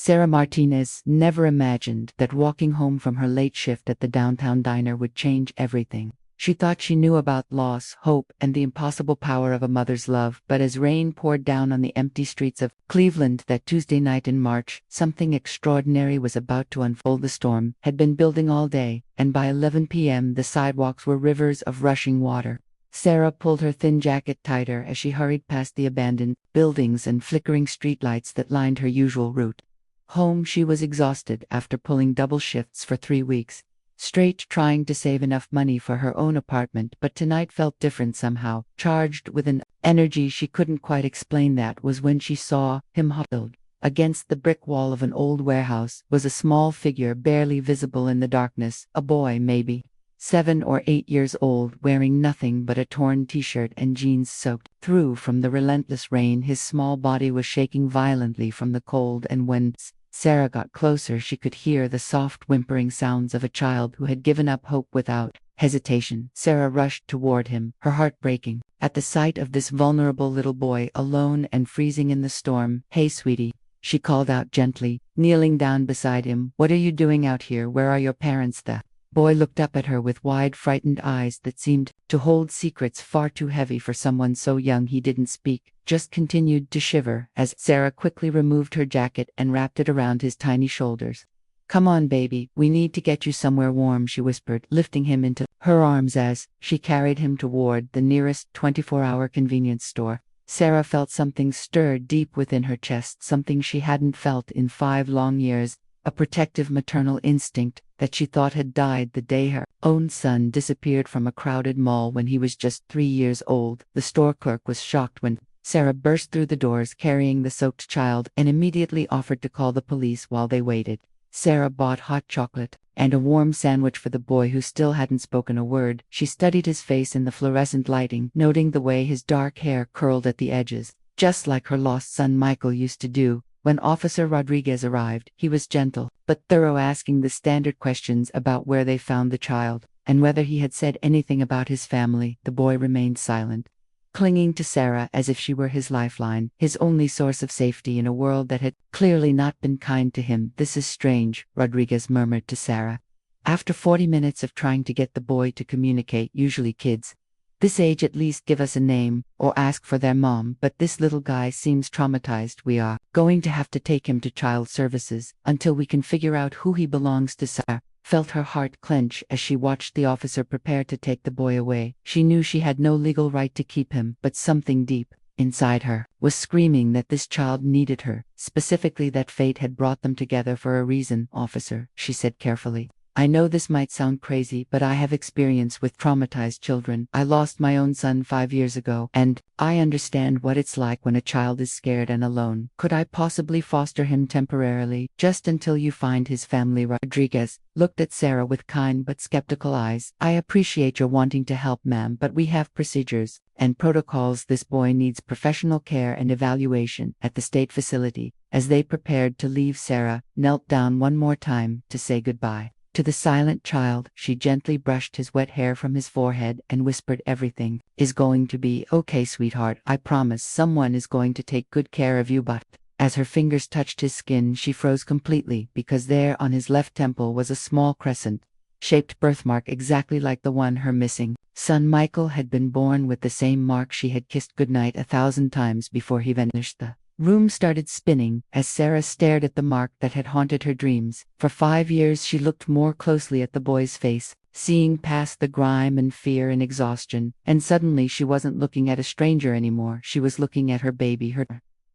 Sarah Martinez never imagined that walking home from her late shift at the downtown diner would change everything. She thought she knew about loss, hope, and the impossible power of a mother's love, but as rain poured down on the empty streets of Cleveland that Tuesday night in March, something extraordinary was about to unfold. The storm had been building all day, and by 11 p.m. the sidewalks were rivers of rushing water. Sarah pulled her thin jacket tighter as she hurried past the abandoned buildings and flickering streetlights that lined her usual route. Home, she was exhausted after pulling double shifts for 3 weeks straight, trying to save enough money for her own apartment, but tonight felt different somehow, charged with an energy she couldn't quite explain. That was when she saw him huddled against the brick wall of an old warehouse was a small figure barely visible in the darkness, a boy maybe 7 or 8 years old, wearing nothing but a torn t-shirt and jeans soaked through from the relentless rain. His small body was shaking violently from the cold, and when Sarah got closer, she could hear the soft whimpering sounds of a child who had given up hope. Without hesitation, Sarah rushed toward him, her heart breaking at the sight of this vulnerable little boy alone and freezing in the storm. "Hey, sweetie," she called out gently, kneeling down beside him. "What are you doing out here? Where are your parents?" The boy looked up at her with wide, frightened eyes that seemed to hold secrets far too heavy for someone so young. He didn't speak, just continued to shiver as Sarah quickly removed her jacket and wrapped it around his tiny shoulders. "Come on, baby, we need to get you somewhere warm," she whispered, lifting him into her arms as she carried him toward the nearest 24-hour convenience store. Sarah felt something stir deep within her chest, something she hadn't felt in 5 long years, a protective maternal instinct that she thought had died the day her own son disappeared from a crowded mall when he was just 3 years old. The store clerk was shocked when Sarah burst through the doors carrying the soaked child and immediately offered to call the police. While they waited, Sarah bought hot chocolate and a warm sandwich for the boy, who still hadn't spoken a word. She studied his face in the fluorescent lighting, noting the way his dark hair curled at the edges, just like her lost son Michael used to do. When Officer Rodriguez arrived, he was gentle but thorough, asking the standard questions about where they found the child and whether he had said anything about his family. The boy remained silent, clinging to Sarah as if she were his lifeline, his only source of safety in a world that had clearly not been kind to him. "This is strange," Rodriguez murmured to Sarah. After 40 minutes of trying to get the boy to communicate, usually kids this age at least give us a name or ask for their mom, but this little guy seems traumatized. "We are going to have to take him to child services until we can figure out who he belongs to." Sarah felt her heart clench as she watched the officer prepare to take the boy away. She knew she had no legal right to keep him, but something deep inside her was screaming that this child needed her, specifically that fate had brought them together for a reason. "Officer," she said carefully, "I know this might sound crazy, but I have experience with traumatized children. I lost my own son 5 years ago, and I understand what it's like when a child is scared and alone. Could I possibly foster him temporarily, just until you find his family?" Rodriguez looked at Sarah with kind but skeptical eyes. "I appreciate your wanting to help, ma'am, but we have procedures and protocols. This boy needs professional care and evaluation at the state facility." As they prepared to leave, Sarah knelt down one more time to say goodbye to the silent child. She gently brushed his wet hair from his forehead and whispered, "Everything is going to be okay, sweetheart. I promise someone is going to take good care of you." But as her fingers touched his skin, she froze completely, because there on his left temple was a small crescent-shaped birthmark exactly like the one her missing son Michael had been born with, the same mark she had kissed goodnight 1,000 times before he vanished. The room started spinning as Sarah stared at the mark that had haunted her dreams. For 5 years she looked more closely at the boy's face, seeing past the grime and fear and exhaustion, and suddenly she wasn't looking at a stranger anymore. She was looking at her baby, her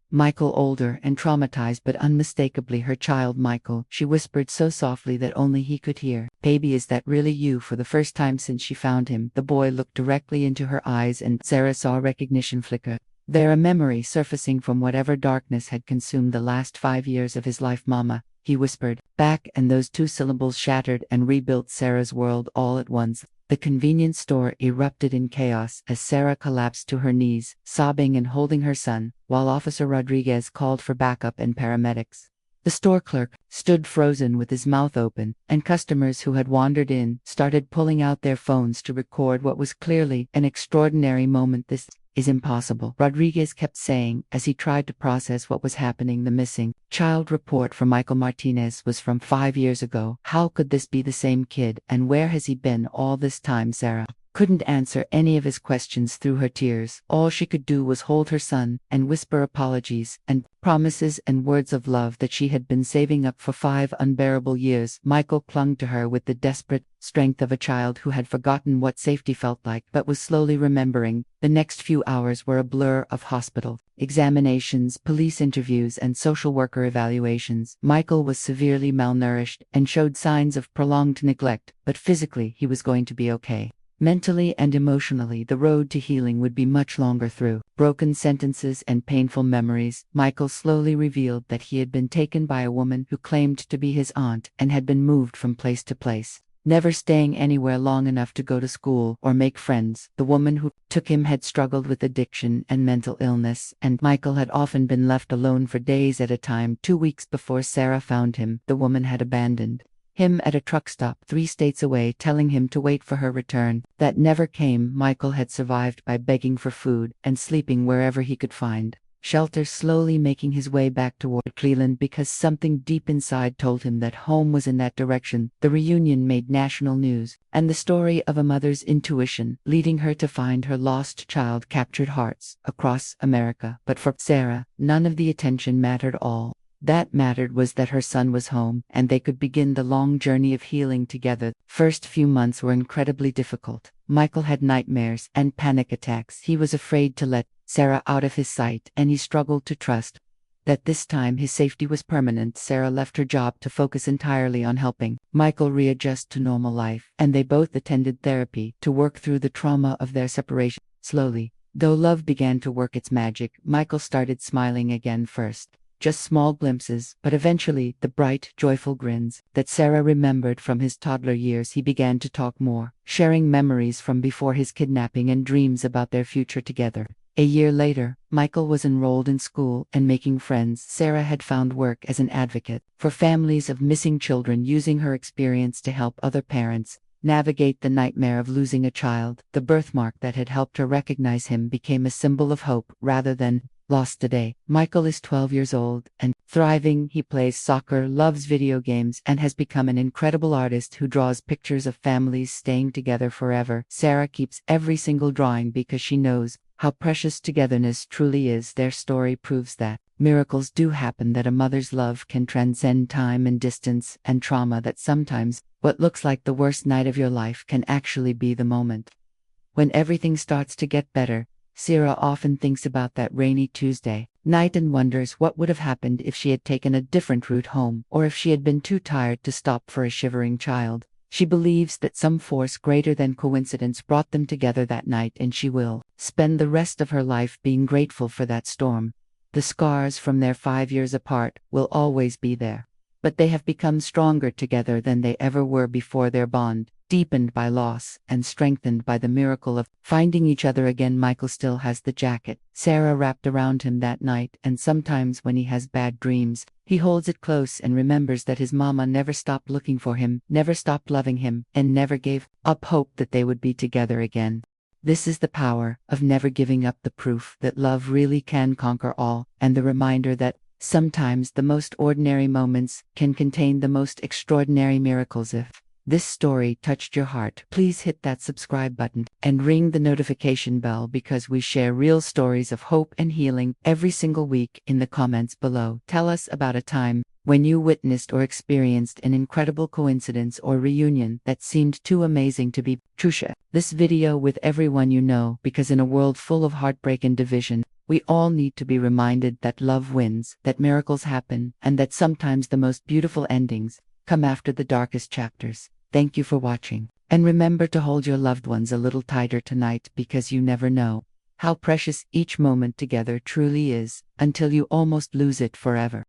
Michael, older and traumatized but unmistakably her child. "Michael," she whispered so softly that only he could hear. "Baby, is that really you?" For the first time since she found him, the boy looked directly into her eyes, and Sarah saw recognition flicker there, a memory surfacing from whatever darkness had consumed the last 5 years of his life. "Mama," he whispered back, and those 2 syllables shattered and rebuilt Sarah's world all at once. The convenience store erupted in chaos as Sarah collapsed to her knees, sobbing and holding her son, while Officer Rodriguez called for backup and paramedics. The store clerk stood frozen with his mouth open, and customers who had wandered in started pulling out their phones to record what was clearly an extraordinary moment. This is impossible," Rodriguez kept saying as he tried to process what was happening. The missing child report from Michael Martinez was from 5 years ago. How could this be the same kid, and where has he been all this time? Sarah couldn't answer any of his questions through her tears. All she could do was hold her son and whisper apologies and promises and words of love that she had been saving up for 5 unbearable years. Michael clung to her with the desperate strength of a child who had forgotten what safety felt like but was slowly remembering. The next few hours were a blur of hospital examinations, police interviews, and social worker evaluations. Michael was severely malnourished and showed signs of prolonged neglect, but physically he was going to be okay. Mentally and emotionally, the road to healing would be much longer. Through broken sentences and painful memories, Michael slowly revealed that he had been taken by a woman who claimed to be his aunt and had been moved from place to place, never staying anywhere long enough to go to school or make friends. The woman who took him had struggled with addiction and mental illness, and Michael had often been left alone for days at a time. 2 weeks before Sarah found him, the woman had abandoned him at a truck stop 3 states away, telling him to wait for her return. That never came. Michael had survived by begging for food and sleeping wherever he could find shelter, slowly making his way back toward Cleveland because something deep inside told him that home was in that direction. The reunion made national news, and the story of a mother's intuition leading her to find her lost child captured hearts across America. But for Sarah, none of the attention mattered. All that mattered was that her son was home, and they could begin the long journey of healing together. First few months were incredibly difficult. Michael had nightmares and panic attacks. He was afraid to let Sarah out of his sight, and he struggled to trust that this time his safety was permanent. Sarah left her job to focus entirely on helping Michael readjust to normal life, and they both attended therapy to work through the trauma of their separation. Slowly, though love began to work its magic, Michael started smiling again. First, just small glimpses, but eventually the bright, joyful grins that Sarah remembered from his toddler years. He began to talk more, sharing memories from before his kidnapping and dreams about their future together. A year later, Michael was enrolled in school and making friends. Sarah had found work as an advocate for families of missing children, using her experience to help other parents navigate the nightmare of losing a child. The birthmark that had helped her recognize him became a symbol of hope rather than loss. Today, Michael is 12 years old and thriving. He plays soccer, loves video games, and has become an incredible artist who draws pictures of families staying together forever. Sarah keeps every single drawing because she knows how precious togetherness truly is. Their story proves that miracles do happen, that a mother's love can transcend time and distance and trauma, that sometimes what looks like the worst night of your life can actually be the moment when everything starts to get better. Sarah often thinks about that rainy Tuesday night and wonders what would have happened if she had taken a different route home, or if she had been too tired to stop for a shivering child. She believes that some force greater than coincidence brought them together that night, and she will spend the rest of her life being grateful for that storm. The scars from their 5 years apart will always be there, but they have become stronger together than they ever were before. Their bond, deepened by loss and strengthened by the miracle of finding each other again. Michael still has the jacket Sarah wrapped around him that night, and sometimes when he has bad dreams, he holds it close and remembers that his mama never stopped looking for him, never stopped loving him, and never gave up hope that they would be together again. This is the power of never giving up, the proof that love really can conquer all, and the reminder that sometimes the most ordinary moments can contain the most extraordinary miracles. If this story touched your heart, please hit that subscribe button and ring the notification bell, because we share real stories of hope and healing every single week. In the comments below, tell us about a time when you witnessed or experienced an incredible coincidence or reunion that seemed too amazing to be true. Share this video with everyone you know, because in a world full of heartbreak and division, we all need to be reminded that love wins, that miracles happen, and that sometimes the most beautiful endings come after the darkest chapters. Thank you for watching, and remember to hold your loved ones a little tighter tonight, because you never know how precious each moment together truly is until you almost lose it forever.